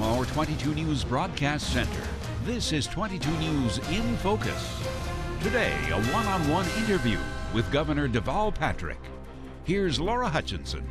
our 22 News Broadcast Center, this is 22 News in Focus. Today, a one-on-one interview with Governor Deval Patrick. Here's Laura Hutchinson.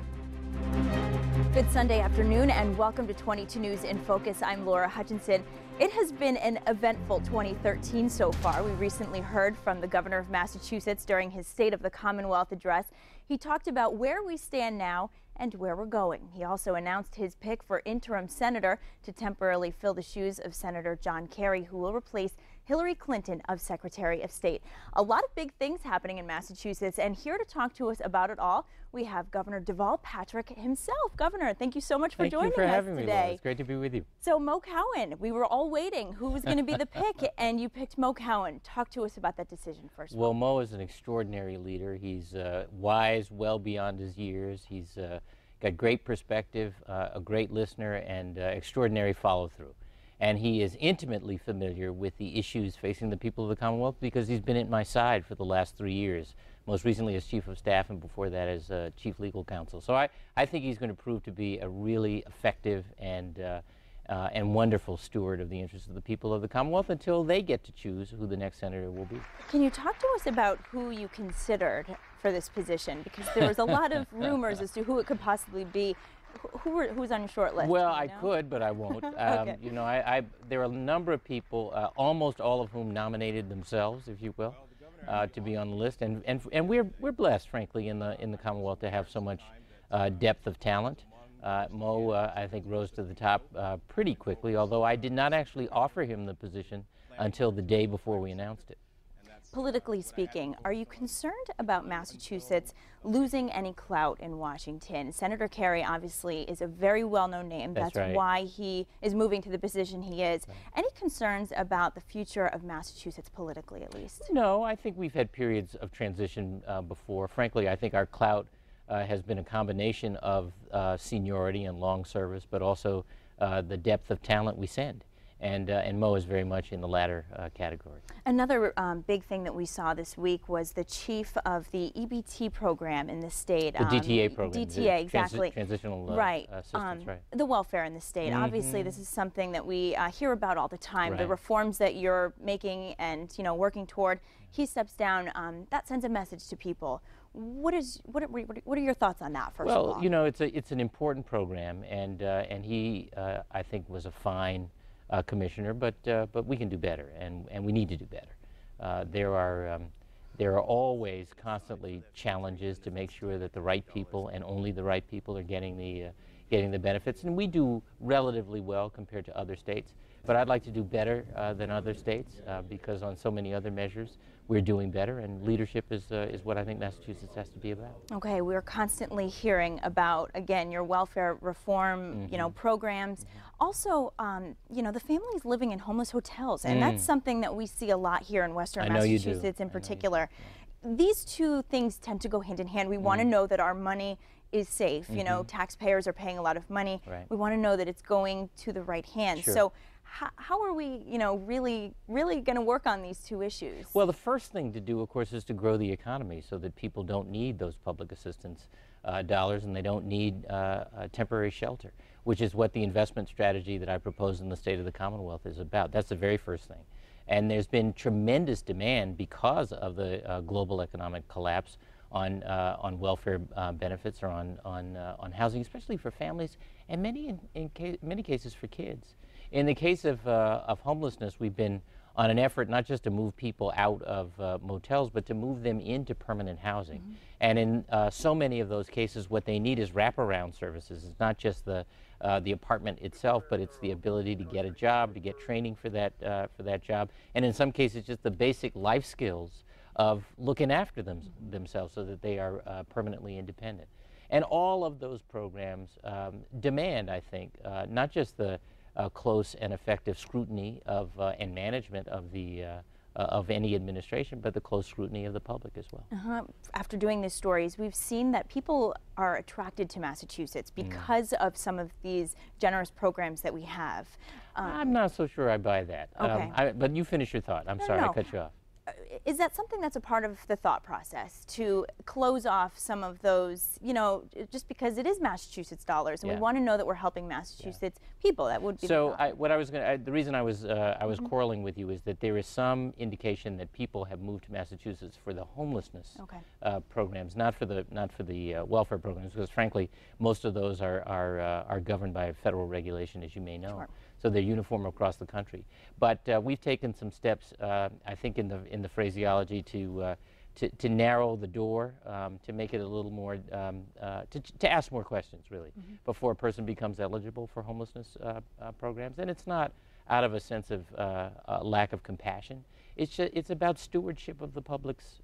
Good Sunday afternoon and welcome to 22 News in Focus. I'm Laura Hutchinson. It has been an eventful 2013 so far. We recently heard from the governor of Massachusetts during his State of the Commonwealth address. He talked about where we stand now and where we're going. He also announced his pick for interim senator to temporarily fill the shoes of Senator John Kerry, who will replace Hillary Clinton as Secretary of State. A lot of big things happening in Massachusetts, and here to talk to us about it all, we have Governor Deval Patrick himself. Governor, thank you so much for joining us today. Thank you for having me, Laura. It's great to be with you. So Mo Cowan, we were all waiting. Who was going to be the pick? And you picked Mo Cowan. Talk to us about that decision first. Well, Mo is an extraordinary leader. He's wise, well beyond his years. He's got great perspective, a great listener, and extraordinary follow-through. And he is intimately familiar with the issues facing the people of the Commonwealth because he's been at my side for the last 3 years, most recently as Chief of Staff and before that as Chief Legal Counsel. So I think he's going to prove to be a really effective and wonderful steward of the interests of the people of the Commonwealth until they get to choose who the next senator will be. Can you talk to us about who you considered for this position? Because there was a lot of rumors as to who it could possibly be. Who's on your short list? Well, I could, but I won't. Okay. You know, there are a number of people, almost all of whom nominated themselves, if you will, to be on the list, and we're blessed, frankly, in the Commonwealth to have so much depth of talent. Mo, I think, rose to the top pretty quickly, although I did not actually offer him the position until the day before we announced it. Politically speaking, are you concerned about Massachusetts losing any clout in Washington? Senator Kerry obviously is a very well-known name. That's right. Why he is moving to the position he is. Right. Any concerns about the future of Massachusetts politically, at least? No, I think we've had periods of transition before. Frankly, I think our clout has been a combination of seniority and long service, but also the depth of talent we send. And Mo is very much in the latter category. Another big thing that we saw this week was the chief of the EBT program in the state. The DTA program. DTA, exactly. Transitional assistance, right. The welfare in the state. Obviously, this is something that we hear about all the time. Right. The reforms that you're making and working toward. He steps down. That sends a message to people. What are your thoughts on that, first of all? Well, you know, it's an important program, and he, I think, was a fine commissioner, but we can do better, and we need to do better. There are always constantly challenges to make sure that the right people and only the right people are getting the benefits, and we do relatively well compared to other states. But I'd like to do better than other states because on so many other measures we're doing better, and leadership is what I think Massachusetts has to be about. Okay, we're constantly hearing about, again, your welfare reform, programs. Also, the families living in homeless hotels, and that's something that we see a lot here in Western Massachusetts in particular. These two things tend to go hand in hand. We want to know that our money is safe. Taxpayers are paying a lot of money. Right. We want to know that it's going to the right hands. Sure. So how are we, really going to work on these two issues? Well, the first thing to do, of course, is to grow the economy so that people don't need those public assistance dollars and they don't need temporary shelter, which is what the investment strategy that I propose in the State of the Commonwealth is about. That's the very first thing. And there's been tremendous demand because of the global economic collapse on welfare benefits or on housing, especially for families, and in many cases for kids. In the case of homelessness, we've been on an effort not just to move people out of motels, but to move them into permanent housing. And in so many of those cases, what they need is wraparound services. It's not just the apartment itself, but it's the ability to get a job, to get training for that job, and in some cases, just the basic life skills of looking after themselves so that they are permanently independent. And all of those programs demand, I think, not just the close and effective scrutiny of and management of any administration, but the close scrutiny of the public as well. After doing these stories, we've seen that people are attracted to Massachusetts because of some of these generous programs that we have. I'm not so sure I buy that. Okay. But you finish your thought. I'm sorry, I cut you off. Is that something that's a part of the thought process, to close off some of those, you know, just because it is Massachusetts dollars and we want to know that we're helping Massachusetts people? That would be so. The reason I was quarreling with you is that there is some indication that people have moved to Massachusetts for the homelessness programs, not for the welfare programs, because frankly most of those are governed by federal regulation, as you may know. Sure. So they're uniform across the country. But we've taken some steps, I think, in the phraseology to narrow the door, to make it a little more, to ask more questions, really, before a person becomes eligible for homelessness programs. And it's not out of a sense of lack of compassion. It's about stewardship of the public's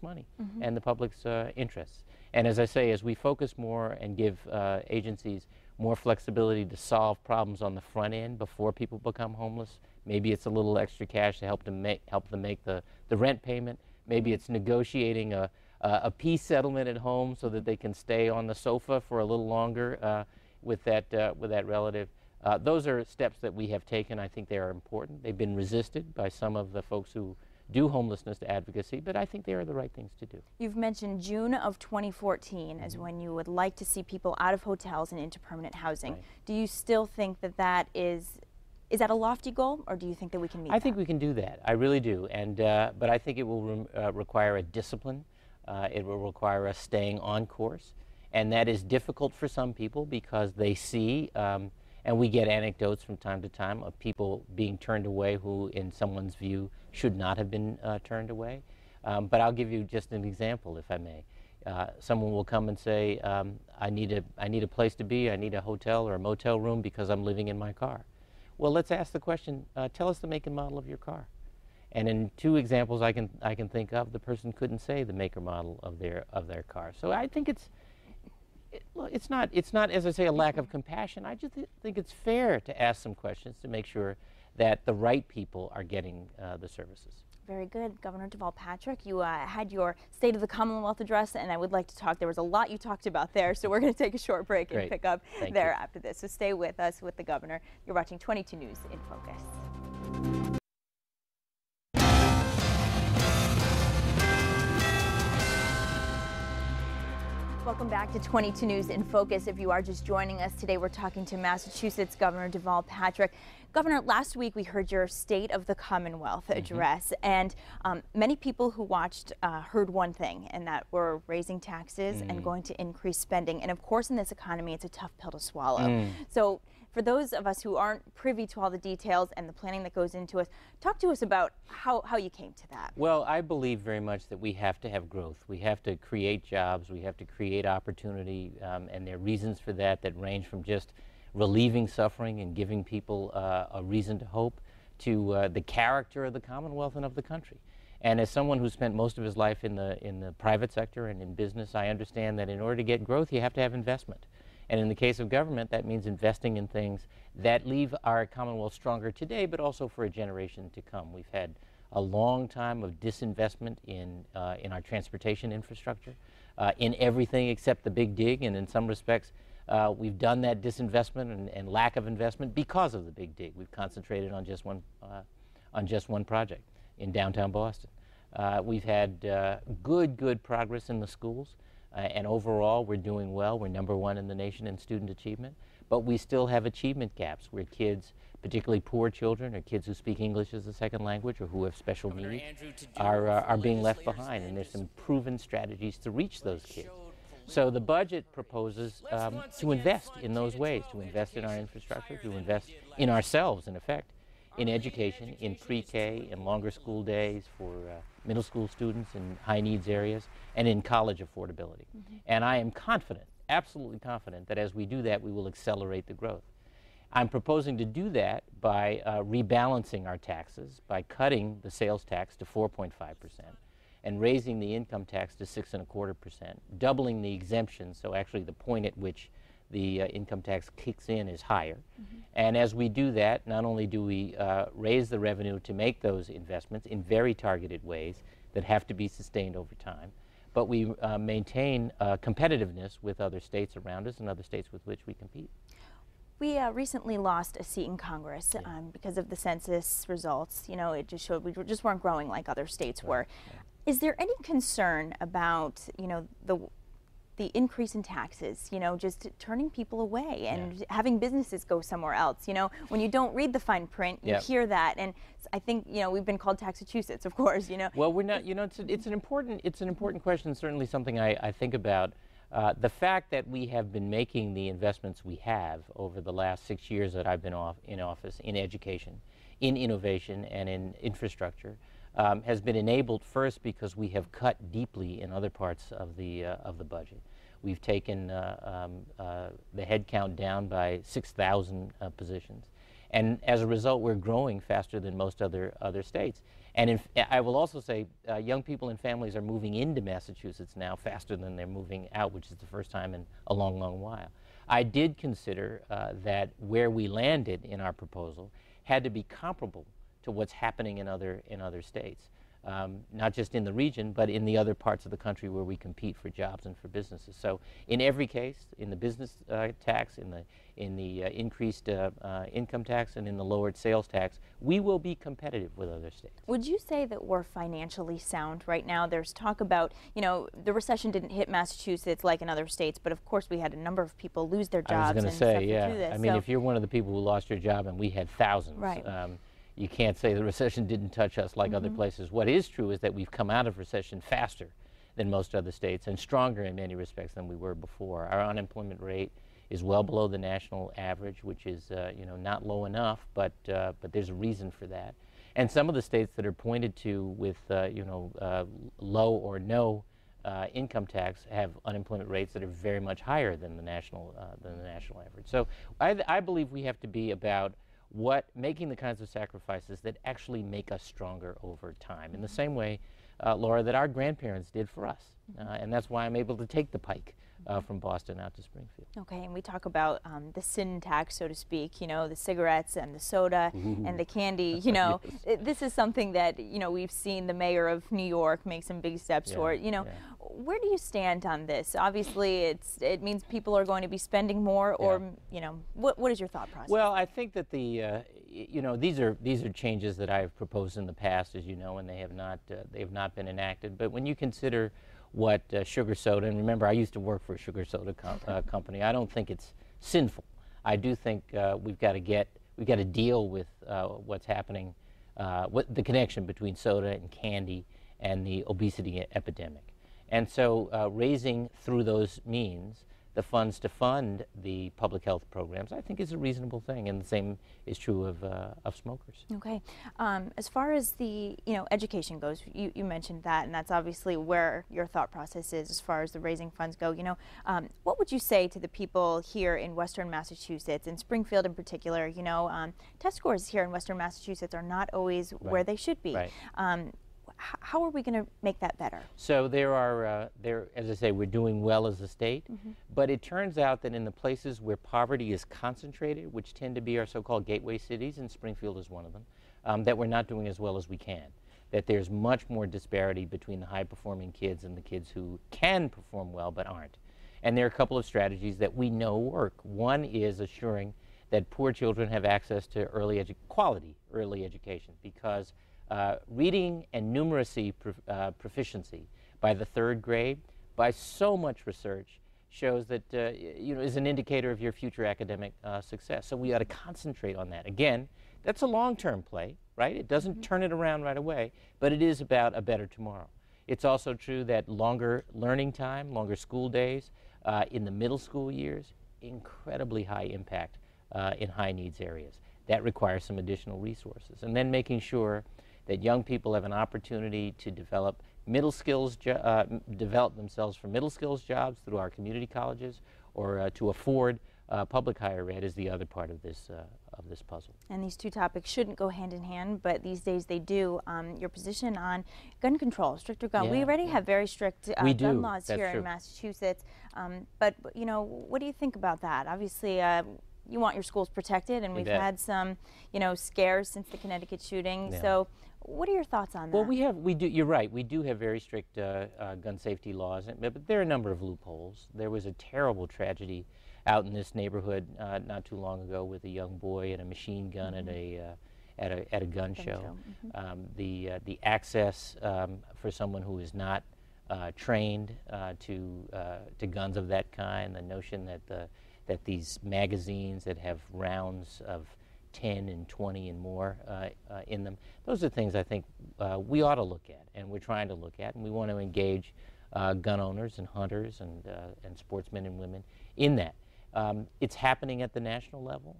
money and the public's interests. And as I say, as we focus more and give agencies more flexibility to solve problems on the front end before people become homeless, maybe it's a little extra cash to help them make the rent payment. Maybe it's negotiating a peace settlement at home so that they can stay on the sofa for a little longer with that relative. Those are steps that we have taken. I think they are important. They've been resisted by some of the folks who do homelessness advocacy, but I think they are the right things to do. You've mentioned June of 2014 as when you would like to see people out of hotels and into permanent housing. Right. Do you still think that is that a lofty goal, or do you think that we can meet I think we can do that. I really do. And but I think it will require a discipline. It will require us staying on course, and that is difficult for some people because they see. And we get anecdotes from time to time of people being turned away who, in someone's view, should not have been turned away. But I'll give you just an example, if I may. Someone will come and say, I need a place to be, I need a hotel or a motel room because I'm living in my car. Well, let's ask the question, tell us the make and model of your car. And in two examples I can think of, the person couldn't say the make or model of their car. So I think it's not, as I say, a lack of compassion. I just think it's fair to ask some questions to make sure that the right people are getting the services. Very good. Governor Deval Patrick, you had your State of the Commonwealth address, and I would like to talk. There was a lot you talked about there, so we're going to take a short break and pick up there after this. So stay with us with the governor. You're watching 22 News in Focus. Welcome back to 22 News in Focus. If you are just joining us today, we're talking to Massachusetts Governor Deval Patrick. Governor, last week we heard your State of the Commonwealth address, and many people who watched heard one thing, and that we're raising taxes and going to increase spending. And of course, in this economy, it's a tough pill to swallow. So for those of us who aren't privy to all the details and the planning that goes into it, talk to us about how you came to that. Well, I believe very much that we have to have growth. We have to create jobs. We have to create opportunity, and there are reasons for that range from just relieving suffering and giving people a reason to hope to the character of the Commonwealth and of the country. And as someone who spent most of his life in the private sector and in business, I understand that in order to get growth, you have to have investment. And in the case of government, that means investing in things that leave our Commonwealth stronger today, but also for a generation to come. We've had a long time of disinvestment in our transportation infrastructure, in everything except the big dig, and in some respects, we've done that disinvestment and lack of investment because of the big dig. We've concentrated on just one project in downtown Boston. We've had good progress in the schools. And overall, we're doing well. We're #1 in the nation in student achievement. But we still have achievement gaps where kids, particularly poor children or kids who speak English as a second language or who have special needs, are being left behind. And there's some proven strategies to reach those kids. So the budget proposes to invest in those ways, to invest in our infrastructure, to invest in ourselves, in effect, in education, in pre-K, in longer school days for middle school students in high needs areas, and in college affordability. And I am confident, absolutely confident, that as we do that, we will accelerate the growth. I'm proposing to do that by rebalancing our taxes, by cutting the sales tax to 4.5%, and raising the income tax to 6.25%, doubling the exemption, so actually the point at which the income tax kicks in is higher. And as we do that, not only do we raise the revenue to make those investments in very targeted ways that have to be sustained over time, but we maintain competitiveness with other states around us and other states with which we compete. We recently lost a seat in Congress because of the census results. You know, it just showed we just weren't growing like other states were. Is there any concern about, you know, the increase in taxes, you know, just turning people away and having businesses go somewhere else? You know, when you don't read the fine print, you hear that, and I think, you know, we've been called Taxachusetts, of course, you know. Well, we're not, you know, it's an important question, certainly something I think about. The fact that we have been making the investments we have over the last 6 years that I've been in office, in education, in innovation, and in infrastructure, has been enabled first because we have cut deeply in other parts of the budget. We've taken the headcount down by 6,000 positions, and as a result, we're growing faster than most other states. And I will also say, young people and families are moving into Massachusetts now faster than they're moving out, which is the first time in a long, long while. I did consider that where we landed in our proposal had to be comparable to what's happening in other states, not just in the region, but in the other parts of the country where we compete for jobs and for businesses. So in every case, in the business tax, in the increased income tax, and in the lowered sales tax, we will be competitive with other states. Would you say that we're financially sound right now? There's talk about, you know, the recession didn't hit Massachusetts like in other states, but of course we had a number of people lose their jobs. I was going to say, yeah. Through this, I mean, if you're one of the people who lost your job, and we had thousands, you can't say the recession didn't touch us like other places. What is true is that we've come out of recession faster than most other states, and stronger in many respects than we were before. Our unemployment rate is well below the national average, which is you know, not low enough, but there's a reason for that. And some of the states that are pointed to with you know, low or no income tax have unemployment rates that are very much higher than the national average. So I believe we have to be about making the kinds of sacrifices that actually make us stronger over time, in the same way, Laura, that our grandparents did for us. And that's why I'm able to take the Pike from Boston out to Springfield. Okay, and we talk about the sin tax, so to speak, you know, the cigarettes and the soda and the candy, you know. This is something that, you know, we've seen the mayor of New York make some big steps toward, you know. Where do you stand on this? Obviously, it means people are going to be spending more, or, you know, what is your thought process? Well, I think that you know, these are changes that I've proposed in the past, as you know, and they have not been enacted. But when you consider what sugar soda, and remember, I used to work for a sugar soda company, I don't think it's sinful. I do think we've got to deal with what's happening, the connection between soda and candy and the obesity epidemic. And so raising through those means the funds to fund the public health programs, I think, is a reasonable thing, and the same is true of smokers. Okay. As far as the, you know, education goes, you mentioned that, and that's obviously where your thought process is as far as the raising funds go. You know, what would you say to the people here in Western Massachusetts, in Springfield in particular? You know, test scores here in Western Massachusetts are not always where they should be. How are we going to make that better? So as I say, we're doing well as a state, but it turns out that in the places where poverty is concentrated, which tend to be our so-called gateway cities, and Springfield is one of them, that we're not doing as well as we can. That there's much more disparity between the high-performing kids and the kids who can perform well but aren't. And there are a couple of strategies that we know work. One is assuring that poor children have access to quality early education, because reading and numeracy proficiency by the 3rd grade, by so much research, shows that you know, is an indicator of your future academic success. So we ought to concentrate on that. Again, that's a long-term play, right? It doesn't turn it around right away, but it is about a better tomorrow. It's also true that longer learning time, longer school days in the middle school years, incredibly high impact in high needs areas. That requires some additional resources. And then making sure that young people have an opportunity to develop develop themselves for middle skills jobs through our community colleges, or to afford public higher ed, is the other part of this puzzle. And these two topics shouldn't go hand in hand, but these days they do. Your position on gun control, stricter gun. We already have very strict gun laws here in Massachusetts, but you know, what do you think about that? Obviously, you want your schools protected, and we've had some, you know, scares since the Connecticut shooting. So what are your thoughts on that? Well, we do, you're right, we do have very strict gun safety laws, but there are a number of loopholes. There was a terrible tragedy out in this neighborhood not too long ago with a young boy and a machine gun at a gun show. The access for someone who is not trained to guns of that kind, the notion that these magazines that have rounds of 10 and 20 and more in them, those are things I think we ought to look at, and we're trying to look at, and we want to engage gun owners and hunters and sportsmen and women in that. It's happening at the national level,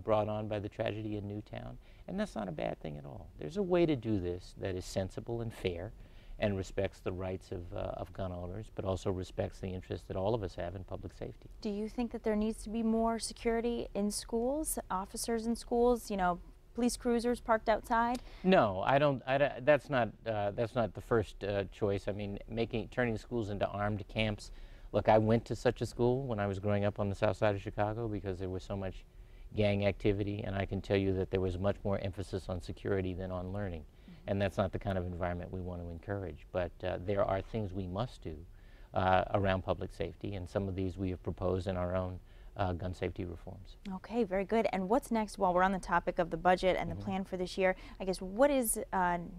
brought on by the tragedy in Newtown, and that's not a bad thing at all. There's a way to do this that is sensible and fair and respects the rights of gun owners, but also respects the interest that all of us have in public safety. Do you think that there needs to be more security in schools, officers in schools, you know, police cruisers parked outside? No, I don't. That's not the first choice. I mean, turning schools into armed camps. Look, I went to such a school when I was growing up on the south side of Chicago because there was so much gang activity, and I can tell you that there was much more emphasis on security than on learning. And that's not the kind of environment we want to encourage. But there are things we must do around public safety, and some of these we have proposed in our own gun safety reforms. Okay, very good. And what's next while we're on the topic of the budget and the plan for this year? I guess what is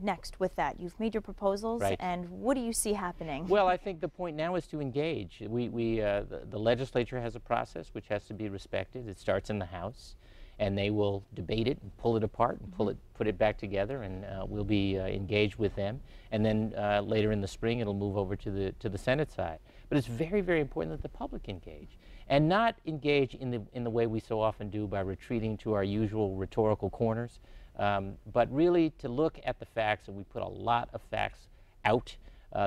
next with that? You've made your proposals, right, and what do you see happening? Well, I think the point now is to engage. The legislature has a process which has to be respected. It starts in the House, and they will debate it and pull it apart and put it back together, and we'll be engaged with them. And then later in the spring, it'll move over to the Senate side. But it's very, very important that the public engage, and not engage in the way we so often do by retreating to our usual rhetorical corners, but really to look at the facts, and we put a lot of facts out.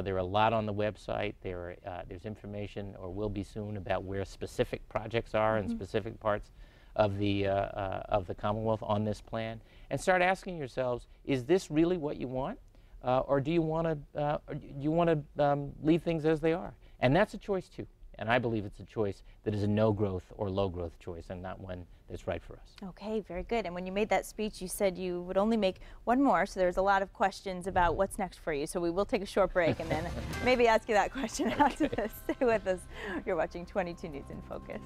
There are a lot on the website. There's information, or will be soon, about where specific projects are in specific parts of the Commonwealth on this plan, and start asking yourselves, is this really what you want, or do you want to leave things as they are? And that's a choice too. And I believe it's a choice that is a no growth or low growth choice, and not one that's right for us. Okay, very good. And when you made that speech, you said you would only make one more, so there's a lot of questions about what's next for you. So we will take a short break and then maybe ask you that question after this. Stay with us. You're watching 22 News in Focus.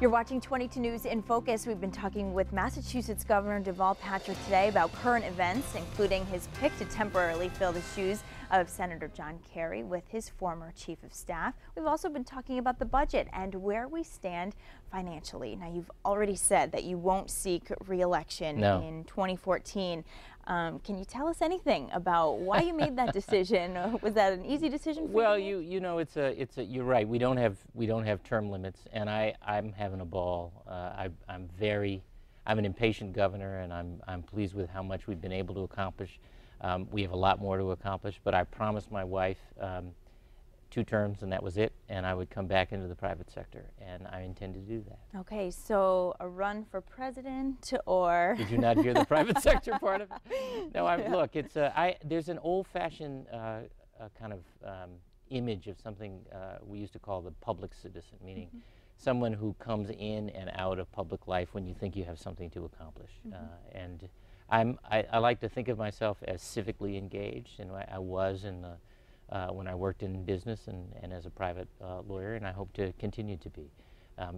You're watching 22 News in Focus. We've been talking with Massachusetts Governor Deval Patrick today about current events, including his pick to temporarily fill the shoes of Senator John Kerry with his former chief of staff. We've also been talking about the budget and where we stand financially. Now, you've already said that you won't seek re-election in 2014. Can you tell us anything about why you made that decision? Was that an easy decision for you? Well, you know, you're right. We don't have term limits, and I'm having a ball. I'm an impatient governor, and I'm pleased with how much we've been able to accomplish. We have a lot more to accomplish, but I promised my wife 2 terms, and that was it, and I would come back into the private sector, and I intend to do that. Okay, so a run for president, or? Did you not hear the private sector part of it? No, look, it's there's an old-fashioned kind of image of something we used to call the public citizen, meaning someone who comes in and out of public life when you think you have something to accomplish. And I like to think of myself as civically engaged, and I was in the when I worked in business and as a private lawyer, and I hope to continue to be.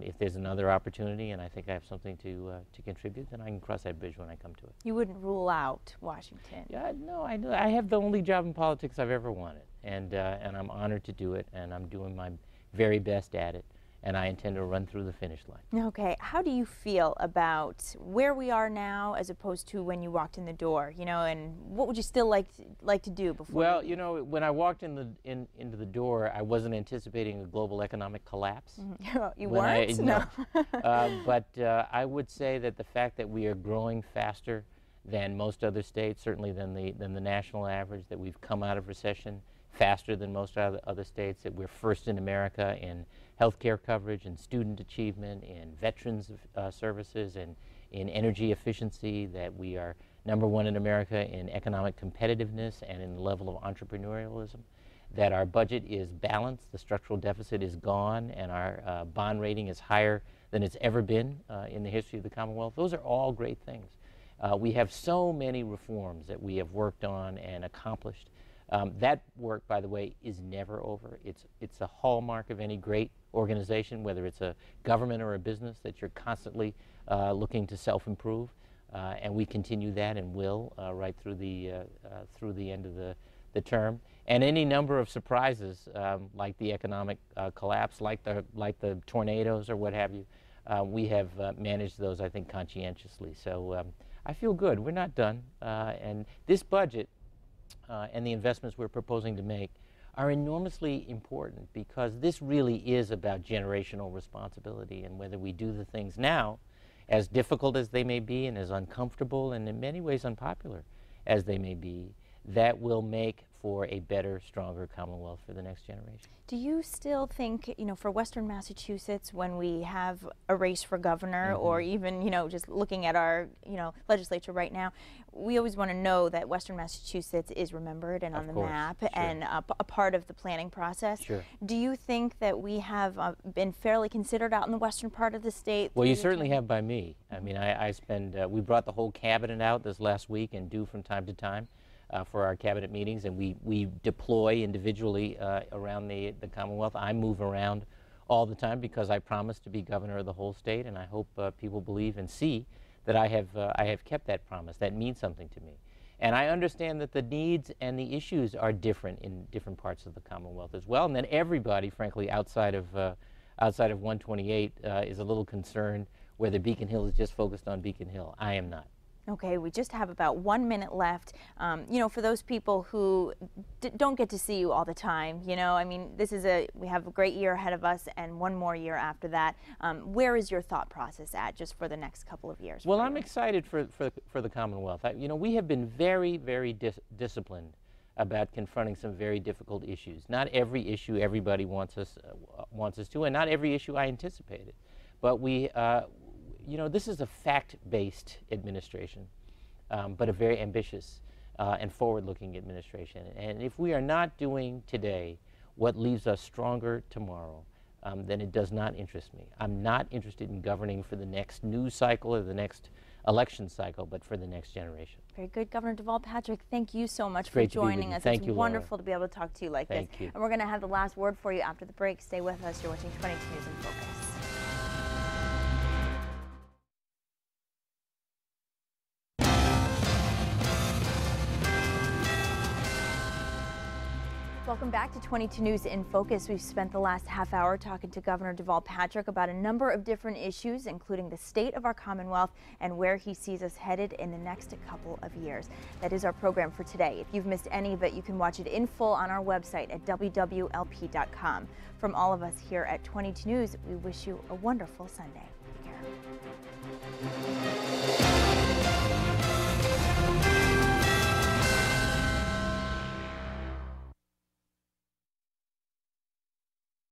If there's another opportunity and I think I have something to contribute, then I can cross that bridge when I come to it. You wouldn't rule out Washington? Yeah, no, I have the only job in politics I've ever wanted, and I'm honored to do it, and I'm doing my very best at it, and I intend to run through the finish line. Okay, how do you feel about where we are now as opposed to when you walked in the door, you know, and what would you still like to do before? Well, you know, when I walked into the door, I wasn't anticipating a global economic collapse. You weren't? No. But I would say that the fact that we are growing faster than most other states, certainly than the national average, that we've come out of recession faster than most other states, that we're first in America in healthcare coverage and student achievement, in veterans services, and in energy efficiency, that we are #1 in America in economic competitiveness and in the level of entrepreneurialism, that our budget is balanced, the structural deficit is gone, and our bond rating is higher than it's ever been in the history of the Commonwealth. Those are all great things. We have so many reforms that we have worked on and accomplished. That work, by the way, is never over. It's a hallmark of any great organization, whether it's a government or a business, that you're constantly looking to self-improve. And we continue that and will right through the end of the term. And any number of surprises, like the economic collapse, like the tornadoes or what have you, we have managed those, I think, conscientiously. So I feel good. We're not done. And this budget and the investments we're proposing to make are enormously important, because this really is about generational responsibility, and whether we do the things now, as difficult as they may be and as uncomfortable and in many ways unpopular as they may be, that will make for a better, stronger Commonwealth for the next generation. Do you still think, you know, for Western Massachusetts, when we have a race for governor, or even, you know, just looking at our, you know, legislature right now, we always want to know that Western Massachusetts is remembered and on the map, and a part of the planning process. Do you think that we have been fairly considered out in the western part of the state? Well, you certainly have by me. I mean, we brought the whole cabinet out this last week and do from time to time for our cabinet meetings, and we deploy individually around the Commonwealth. I move around all the time because I promise to be governor of the whole state, and I hope people believe and see that I have kept that promise. That means something to me. And I understand that the needs and the issues are different in different parts of the Commonwealth as well, and that everybody, frankly, outside of 128 is a little concerned whether Beacon Hill is just focused on Beacon Hill. I am not. Okay, we just have about 1 minute left. You know, for those people who don't get to see you all the time, you know, I mean, we have a great year ahead of us and one more year after that. Where is your thought process at just for the next couple of years? Well, I'm excited for the Commonwealth. You know, we have been very, very disciplined about confronting some very difficult issues. Not every issue everybody wants us to, and not every issue I anticipated. But you know, this is a fact-based administration, but a very ambitious and forward-looking administration. And if we are not doing today what leaves us stronger tomorrow, then it does not interest me. I'm not interested in governing for the next news cycle or the next election cycle, but for the next generation. Very good. Governor Deval Patrick, thank you so much for joining us. Thank you, Laura. It's wonderful to be able to talk to you like this. Thank you. And we're going to have the last word for you after the break. Stay with us. You're watching 22 News in Focus. Welcome back to 22 News in Focus. We've spent the last half hour talking to Governor Deval Patrick about a number of different issues, including the state of our Commonwealth and where he sees us headed in the next couple of years. That is our program for today. If you've missed any of it, you can watch it in full on our website at wwlp.com. From all of us here at 22 News, we wish you a wonderful Sunday. Take care.